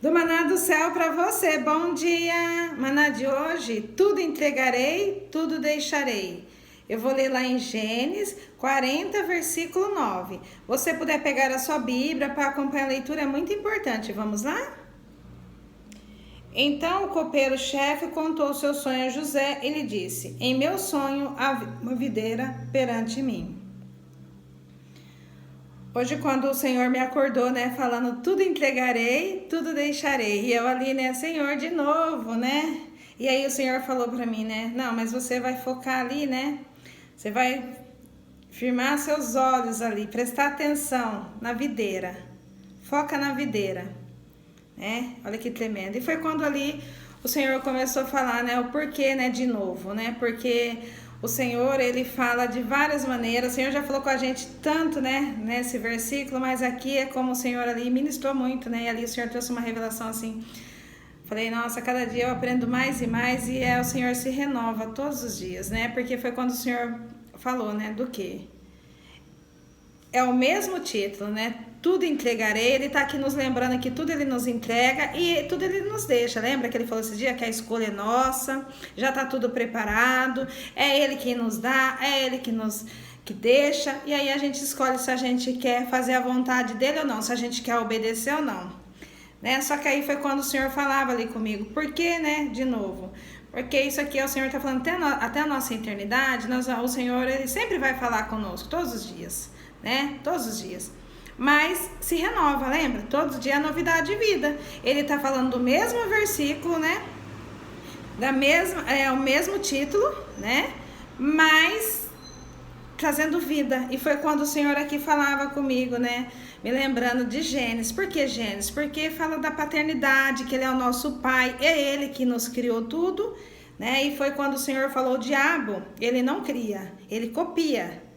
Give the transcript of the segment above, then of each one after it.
Do maná do céu para você, bom dia! Maná de hoje, tudo entregarei, tudo deixarei. Eu vou ler lá em Gênesis 40, versículo 9. Você puder pegar a sua Bíblia para acompanhar a leitura, é muito importante. Vamos lá? Então o copeiro-chefe contou seu sonho a José e lhe disse: em meu sonho há uma videira perante mim. Hoje, quando o Senhor me acordou, né, falando tudo entregarei, tudo deixarei. E eu ali, né, Senhor, de novo, né? E aí o Senhor falou para mim, né, não, mas você vai focar ali, né? Você vai firmar seus olhos ali, prestar atenção na videira. Foca na videira, né? Olha que tremendo. E foi quando ali o Senhor começou a falar, né, o porquê, né, de novo, né? Porque o Senhor, ele fala de várias maneiras. O Senhor já falou com a gente tanto, né, nesse versículo, mas aqui é como o Senhor ali ministrou muito, né? E ali o Senhor trouxe uma revelação assim. Falei, nossa, cada dia eu aprendo mais e mais e o Senhor se renova todos os dias, né? Porque foi quando o Senhor falou, né, do quê? É o mesmo título, né? Tudo entregarei. Ele tá aqui nos lembrando que tudo ele nos entrega e tudo ele nos deixa. Lembra que ele falou esse dia que a escolha é nossa, já tá tudo preparado, é ele que nos dá, é ele que deixa, e aí a gente escolhe se a gente quer fazer a vontade dele ou não, se a gente quer obedecer ou não, né? Só que aí foi quando o Senhor falava ali comigo. Por quê, né? De novo. Porque isso aqui o Senhor tá falando até a nossa eternidade. O Senhor, ele sempre vai falar conosco, todos os dias, né? Todos os dias. Mas se renova, lembra? Todo dia é novidade de vida. Ele tá falando do mesmo versículo, né? O mesmo título, né? Mas trazendo vida. E foi quando o Senhor aqui falava comigo, né? Me lembrando de Gênesis. Por que Gênesis? Porque fala da paternidade, que ele é o nosso pai, é ele que nos criou tudo, né? E foi quando o Senhor falou: o diabo, ele não cria, ele copia.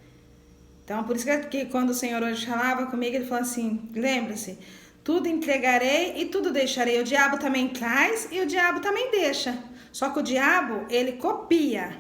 Então, por isso que quando o Senhor hoje falava comigo, ele falou assim: lembra-se, tudo entregarei e tudo deixarei. O diabo também traz e o diabo também deixa. Só que o diabo, ele copia.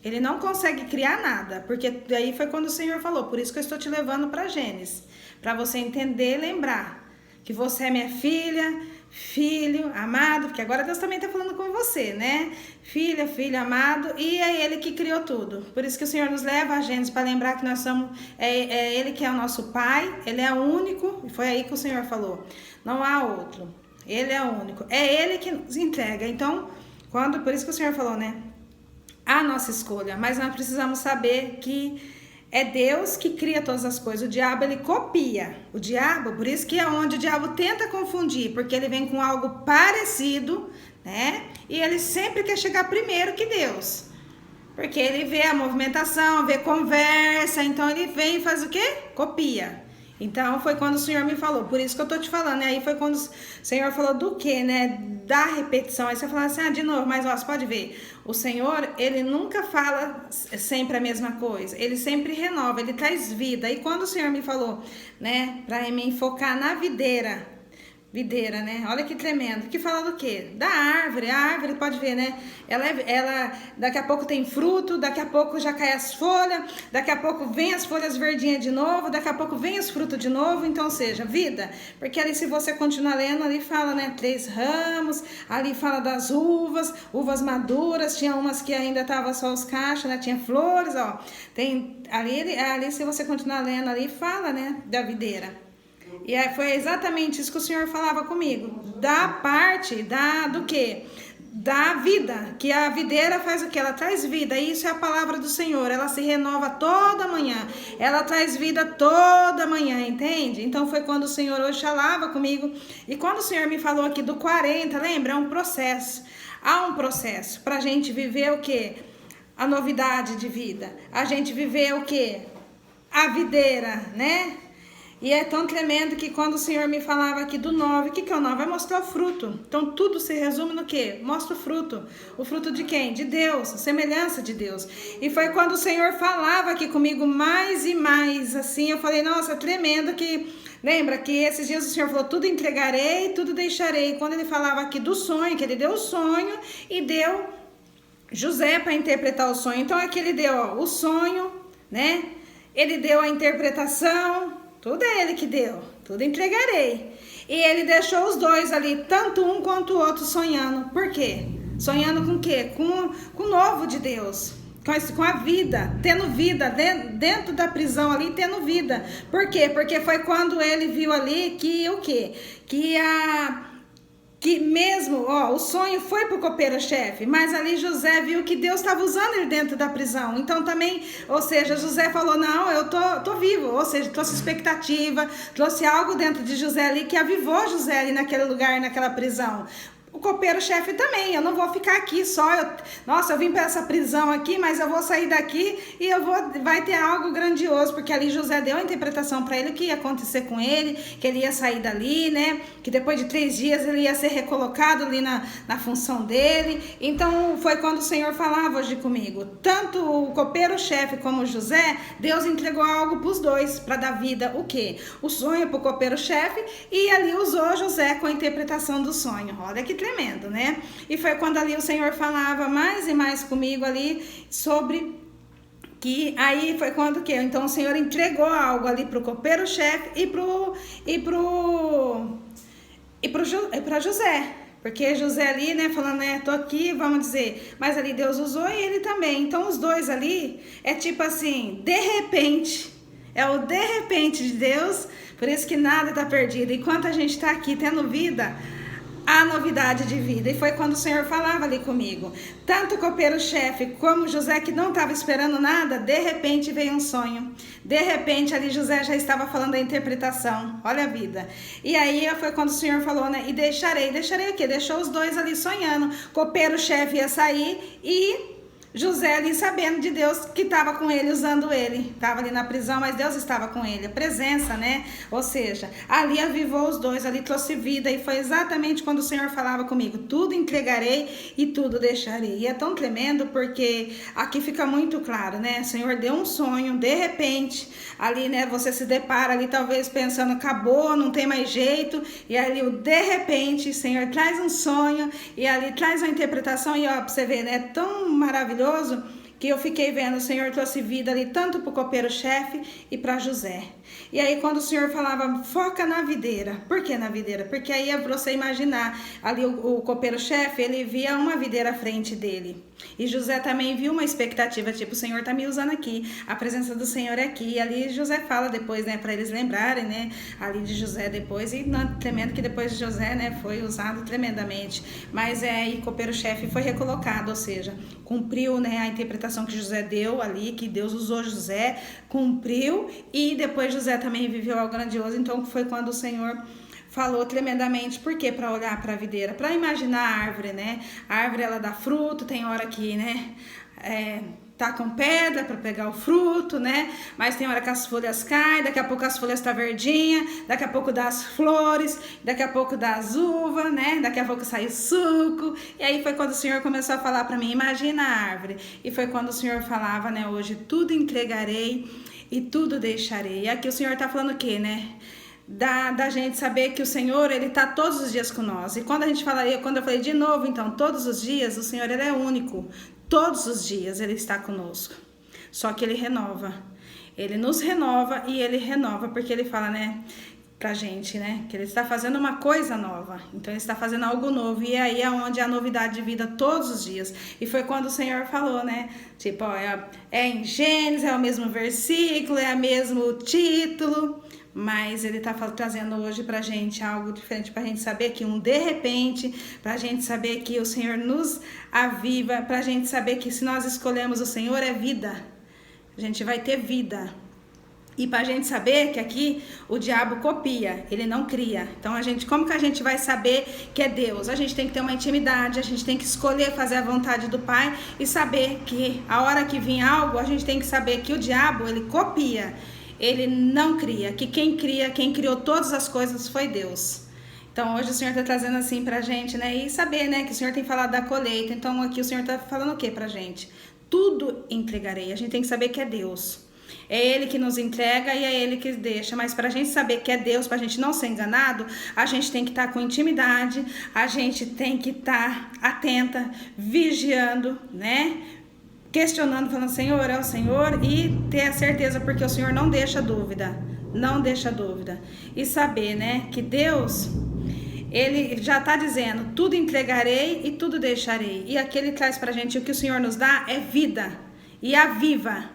Ele não consegue criar nada, porque daí foi quando o Senhor falou, por isso que eu estou te levando para Gênesis, para você entender e lembrar que você é minha filha, filho amado, porque agora Deus também está falando com você, né? Filha, filho amado, e é Ele que criou tudo. Por isso que o Senhor nos leva a Gênesis, para lembrar que nós somos, é Ele que é o nosso Pai, Ele é o único, e foi aí que o Senhor falou, não há outro, Ele é o único, é Ele que nos entrega. Então, por isso que o Senhor falou, né? A nossa escolha, mas nós precisamos saber que é Deus que cria todas as coisas. O diabo, ele copia. O diabo, por isso que é onde o diabo tenta confundir, porque ele vem com algo parecido, né? E ele sempre quer chegar primeiro que Deus, porque ele vê a movimentação, vê conversa, então ele vem e faz o quê? Copia. Então foi quando o Senhor me falou, por isso que eu tô te falando, né? Aí foi quando o Senhor falou do quê, né? Da repetição. Aí você fala assim, de novo, mas ó, você pode ver, o Senhor, ele nunca fala sempre a mesma coisa, ele sempre renova, ele traz vida. E quando o Senhor me falou, né, pra me focar na videira, né? Olha que tremendo. Que fala do quê? Da árvore. A árvore, pode ver, né? Ela daqui a pouco tem fruto, daqui a pouco já cai as folhas, daqui a pouco vem as folhas verdinhas de novo, daqui a pouco vem os frutos de novo. Então, seja, vida. Porque ali, se você continuar lendo, ali fala, né? 3 ramos, ali fala das uvas maduras, tinha umas que ainda estavam só os cachos, né? Tinha flores, ó. Tem ali, se você continuar lendo, ali fala, né? Da videira. E foi exatamente isso que o Senhor falava comigo. Da parte do quê? Da vida. Que a videira faz o quê? Ela traz vida. Isso é a palavra do Senhor. Ela se renova toda manhã. Ela traz vida toda manhã, entende? Então foi quando o Senhor hoje falava comigo. E quando o Senhor me falou aqui do 40, lembra? É um processo. Há um processo pra gente viver o quê? A novidade de vida. A gente viver o quê? A videira, né? E é tão tremendo que quando o Senhor me falava aqui do 9, o que é o 9? Vai mostrar o fruto. Então tudo se resume no quê? Mostra o fruto. O fruto de quem? De Deus, a semelhança de Deus. E foi quando o Senhor falava aqui comigo mais e mais, assim, eu falei, nossa, tremendo que... Lembra que esses dias o Senhor falou, tudo entregarei, tudo deixarei. Quando ele falava aqui do sonho, que ele deu o sonho e deu José para interpretar o sonho. Então aqui ele deu o sonho, né? Ele deu a interpretação... Tudo é Ele que deu, tudo entregarei. E ele deixou os dois ali, tanto um quanto o outro, sonhando. Por quê? Sonhando com o quê? Com o novo de Deus. Com a vida, tendo vida, dentro da prisão ali, tendo vida. Por quê? Porque foi quando ele viu ali que o quê? Que mesmo, o sonho foi pro copeiro-chefe, mas ali José viu que Deus estava usando ele dentro da prisão. Então também, ou seja, José falou, não, eu tô vivo. Ou seja, trouxe expectativa, trouxe algo dentro de José ali que avivou José ali naquele lugar, naquela prisão. O copeiro-chefe também, eu não vou ficar aqui só, eu vim para essa prisão aqui, mas eu vou sair daqui e vai ter algo grandioso, porque ali José deu a interpretação para ele o que ia acontecer com ele, que ele ia sair dali, né, que depois de 3 dias ele ia ser recolocado ali na função dele. Então foi quando o Senhor falava hoje comigo, tanto o copeiro-chefe como o José, Deus entregou algo para os dois, para dar vida, o quê? O sonho para o copeiro-chefe, e ali usou José com a interpretação do sonho. Olha que tremendo, né? E foi quando ali o Senhor falava mais e mais comigo ali sobre que aí foi quando que então o Senhor entregou algo ali pro copeiro-chefe e para José. Porque José ali, né, falando, né, tô aqui, vamos dizer, mas ali Deus usou e ele também. Então os dois ali é tipo assim, de repente, é o de repente de Deus, por isso que nada tá perdido. Enquanto a gente tá aqui tendo vida, a novidade de vida. E foi quando o Senhor falava ali comigo. Tanto o copeiro-chefe como José, que não estava esperando nada, de repente veio um sonho. De repente ali José já estava falando a interpretação. Olha a vida. E aí foi quando o Senhor falou, né? E deixarei o quê? Deixou os dois ali sonhando. Copeiro-chefe ia sair e José ali sabendo de Deus que estava com ele, usando ele. Estava ali na prisão, mas Deus estava com ele. A presença, né? Ou seja, ali avivou os dois, ali trouxe vida. E foi exatamente quando o Senhor falava comigo, tudo entregarei e tudo deixarei. E é tão tremendo porque aqui fica muito claro, né? O Senhor deu um sonho, de repente, ali, né? Você se depara ali talvez pensando, acabou, não tem mais jeito. E ali, de repente, o Senhor traz um sonho e ali traz uma interpretação. E ó, pra você ver, né? Tão maravilhoso que eu fiquei vendo, o Senhor trouxe vida ali tanto para o copeiro-chefe e para José. E aí quando o Senhor falava, foca na videira. Por que na videira? Porque aí é para você imaginar, ali o copeiro-chefe, ele via uma videira à frente dele. E José também viu uma expectativa, tipo, o Senhor tá me usando aqui, a presença do Senhor é aqui. E ali José fala depois, né, para eles lembrarem, né, ali de José depois. E não, tremendo que depois de José, né, foi usado tremendamente. Mas e copeiro-chefe foi recolocado, ou seja, cumpriu, né, a interpretação que José deu ali, que Deus usou José, cumpriu. E depois José também viveu algo grandioso. Então foi quando o Senhor falou tremendamente. Por quê? Para olhar para a videira, para imaginar a árvore, né? A árvore, ela dá fruto, tem hora que, né, tacam pedra para pegar o fruto, né? Mas tem hora que as folhas caem, daqui a pouco as folhas estão verdinhas, daqui a pouco dá as flores, daqui a pouco dá as uvas, né? Daqui a pouco sai o suco. E aí foi quando o Senhor começou a falar para mim, imagina a árvore. E foi quando o Senhor falava, né, hoje, tudo entregarei e tudo deixarei. E aqui o Senhor tá falando o quê, né? Da gente saber que o Senhor, ele tá todos os dias com nós. E quando a gente fala, quando eu falei de novo, então, todos os dias, o Senhor, ele é único. Todos os dias ele está conosco. Só que ele renova. Ele nos renova e ele renova, porque ele fala, né, pra gente, né, que ele está fazendo uma coisa nova. Então ele está fazendo algo novo. E aí é onde a novidade de vida todos os dias. E foi quando o Senhor falou, né, tipo, ó, é em Gênesis, é o mesmo versículo, é o mesmo título. Mas ele está trazendo hoje pra gente algo diferente, pra gente saber que de repente, pra gente saber que o Senhor nos aviva, pra gente saber que se nós escolhemos o Senhor é vida, a gente vai ter vida. E pra gente saber que aqui o diabo copia, ele não cria. Então como que a gente vai saber que é Deus? A gente tem que ter uma intimidade, a gente tem que escolher fazer a vontade do Pai e saber que a hora que vir algo, a gente tem que saber que o diabo, ele copia. Ele não cria, que quem criou todas as coisas foi Deus. Então hoje o Senhor está trazendo assim pra gente, né? E saber, né, que o Senhor tem falado da colheita. Então aqui o Senhor está falando o que pra gente? Tudo entregarei. A gente tem que saber que é Deus. É Ele que nos entrega e é Ele que deixa. Mas pra gente saber que é Deus, pra gente não ser enganado, a gente tem que estar com intimidade, a gente tem que estar atenta, vigiando, né? Questionando, falando, Senhor, é o Senhor, e ter a certeza, porque o Senhor não deixa dúvida. não deixa dúvida. E saber, né, que Deus, Ele já está dizendo, tudo entregarei e tudo deixarei. E aqui Ele traz pra gente, o que o Senhor nos dá é vida, e aviva,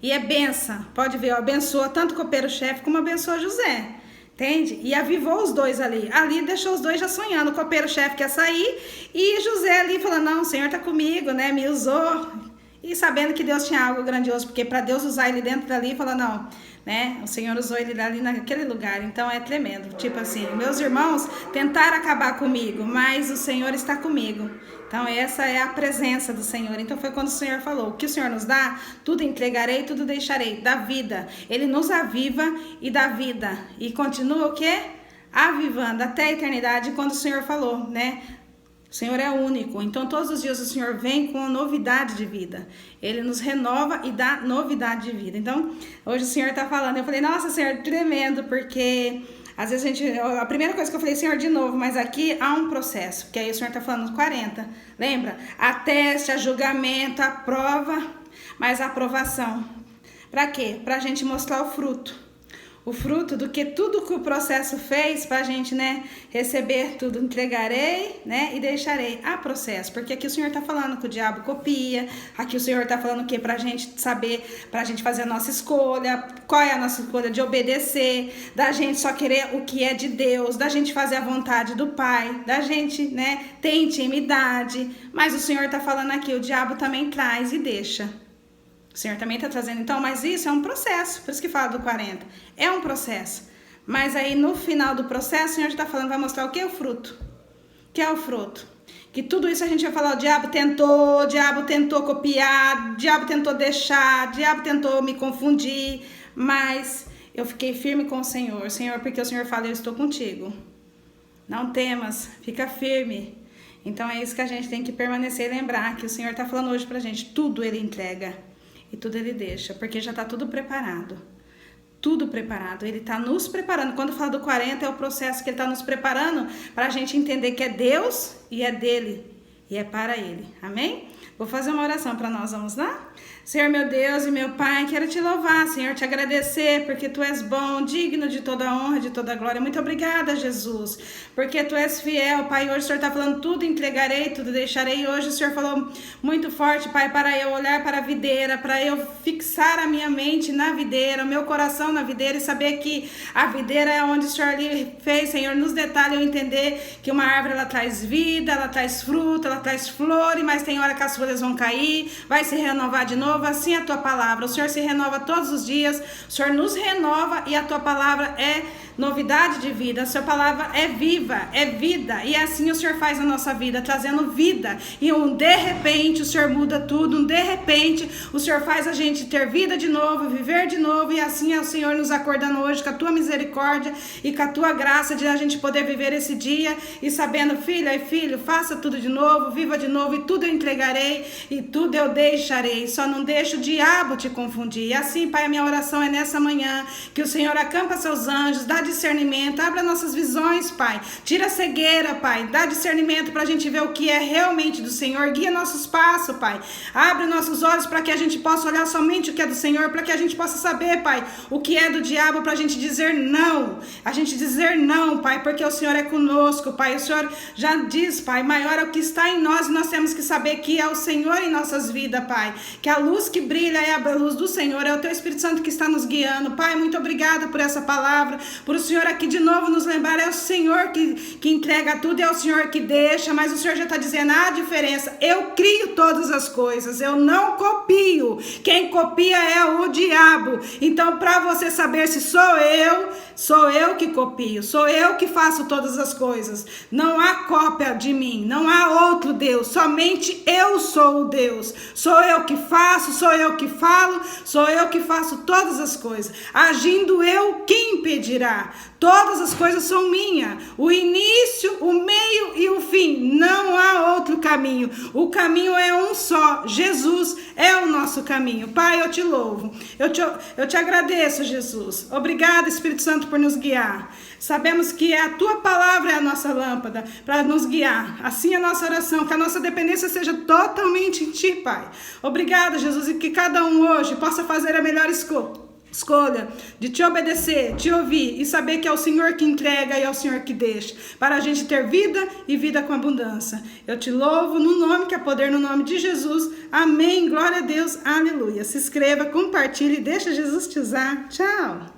e é benção. Pode ver, abençoa tanto o copeiro-chefe como abençoa José. Entende? E avivou os dois ali. Ali deixou os dois já sonhando. O copeiro-chefe quer sair e José ali falando, não, o Senhor tá comigo, né? Me usou. E sabendo que Deus tinha algo grandioso, porque para Deus usar ele dentro dali, fala, não, né? O Senhor usou ele ali naquele lugar. Então é tremendo. Tipo assim, meus irmãos tentaram acabar comigo, mas o Senhor está comigo. Então essa é a presença do Senhor. Então foi quando o Senhor falou, o que o Senhor nos dá, tudo entregarei, tudo deixarei, da vida. Ele nos aviva e dá vida. E continua o quê? Avivando até a eternidade, quando o Senhor falou, né? O Senhor é único, então todos os dias o Senhor vem com novidade de vida. Ele nos renova e dá novidade de vida. Então, hoje o Senhor está falando, eu falei, nossa, Senhor, tremendo, porque às vezes a primeira coisa que eu falei, Senhor, de novo, mas aqui há um processo, porque aí o Senhor está falando 40, lembra? A teste, a julgamento, a prova, mas a aprovação. Para quê? Para a gente mostrar o fruto. O fruto do que tudo que o processo fez para a gente, né, receber tudo, entregarei, né, e deixarei. Há processo, porque aqui o Senhor está falando que o diabo copia, aqui o Senhor está falando que para a gente saber, para a gente fazer a nossa escolha, qual é a nossa escolha de obedecer, da gente só querer o que é de Deus, da gente fazer a vontade do Pai, da gente, né, ter intimidade, mas o Senhor está falando aqui, o diabo também traz e deixa. O Senhor também está trazendo, então, mas isso é um processo, por isso que fala do 40, é um processo, mas aí no final do processo, o Senhor está falando, vai mostrar o que é o fruto, que é o fruto, que tudo isso a gente vai falar, o diabo tentou copiar, o diabo tentou deixar, o diabo tentou me confundir, mas eu fiquei firme com o Senhor, porque o Senhor fala, eu estou contigo, não temas, fica firme. Então é isso que a gente tem que permanecer e lembrar, que o Senhor está falando hoje pra gente, tudo Ele entrega. E tudo Ele deixa, porque já está tudo preparado. Tudo preparado. Ele está nos preparando. Quando fala do 40, é o processo que Ele está nos preparando para a gente entender que é Deus e é dele. E é para Ele. Amém? Vou fazer uma oração para nós. Vamos lá? Senhor, meu Deus e meu Pai, quero te louvar, Senhor, te agradecer, porque Tu és bom, digno de toda honra, de toda glória. Muito obrigada, Jesus, porque Tu és fiel, Pai. Hoje o Senhor está falando, tudo entregarei, tudo deixarei. Hoje o Senhor falou muito forte, Pai, para eu olhar para a videira, para eu fixar a minha mente na videira, o meu coração na videira e saber que a videira é onde o Senhor ali fez, Senhor, nos detalhes eu entender que uma árvore, ela traz vida, ela traz fruta, ela traz flores, mas tem hora que as folhas vão cair, vai se renovar de novo. Assim a Tua palavra, o Senhor se renova todos os dias, o Senhor nos renova e a Tua palavra é novidade de vida, a Sua palavra é viva, é vida, e assim o Senhor faz a nossa vida, trazendo vida, e de repente o Senhor muda tudo, de repente o Senhor faz a gente ter vida de novo, viver de novo, e assim é o Senhor nos acordando hoje com a Tua misericórdia e com a Tua graça de a gente poder viver esse dia, e sabendo, filha e filho, faça tudo de novo, viva de novo, e tudo eu entregarei, e tudo eu deixarei, só não deixa o diabo te confundir. E assim, Pai, a minha oração é nessa manhã, que o Senhor acampa seus anjos, dá discernimento, abra nossas visões, Pai, tira a cegueira, Pai, dá discernimento pra gente ver o que é realmente do Senhor, guia nossos passos, Pai, abre nossos olhos para que a gente possa olhar somente o que é do Senhor, para que a gente possa saber, Pai, o que é do diabo, pra gente dizer não, Pai, porque o Senhor é conosco, Pai, o Senhor já diz, Pai, maior é o que está em nós, e nós temos que saber que é o Senhor em nossas vidas, Pai, que a luz que brilha é a luz do Senhor, é o Teu Espírito Santo que está nos guiando, Pai, muito obrigada por essa palavra, por o Senhor aqui de novo nos lembrar, é o Senhor que entrega tudo, é o Senhor que deixa, mas o Senhor já está dizendo a diferença, eu crio todas as coisas, eu não copio, quem copia é o diabo, então para você saber se sou eu que copio, sou eu que faço todas as coisas, não há cópia de mim, não há outro Deus, somente eu sou o Deus, sou eu que faço, sou eu que falo, sou eu que faço todas as coisas, agindo eu, quem impedirá? Todas as coisas são minhas, o início, o meio e o fim, não há outro caminho, o caminho é um só, Jesus é o nosso caminho. Pai, eu te louvo, eu te agradeço, Jesus, obrigada, Espírito Santo, por nos guiar, sabemos que a Tua palavra é a nossa lâmpada para nos guiar, assim a nossa oração, que a nossa dependência seja totalmente em Ti, Pai, obrigada, Jesus, e que cada um hoje possa fazer a melhor escolha de te obedecer, te ouvir e saber que é o Senhor que entrega e é o Senhor que deixa, para a gente ter vida e vida com abundância. Eu te louvo no nome que é poder, no nome de Jesus. Amém. Glória a Deus. Aleluia. Se inscreva, compartilhe, deixa Jesus te usar. Tchau.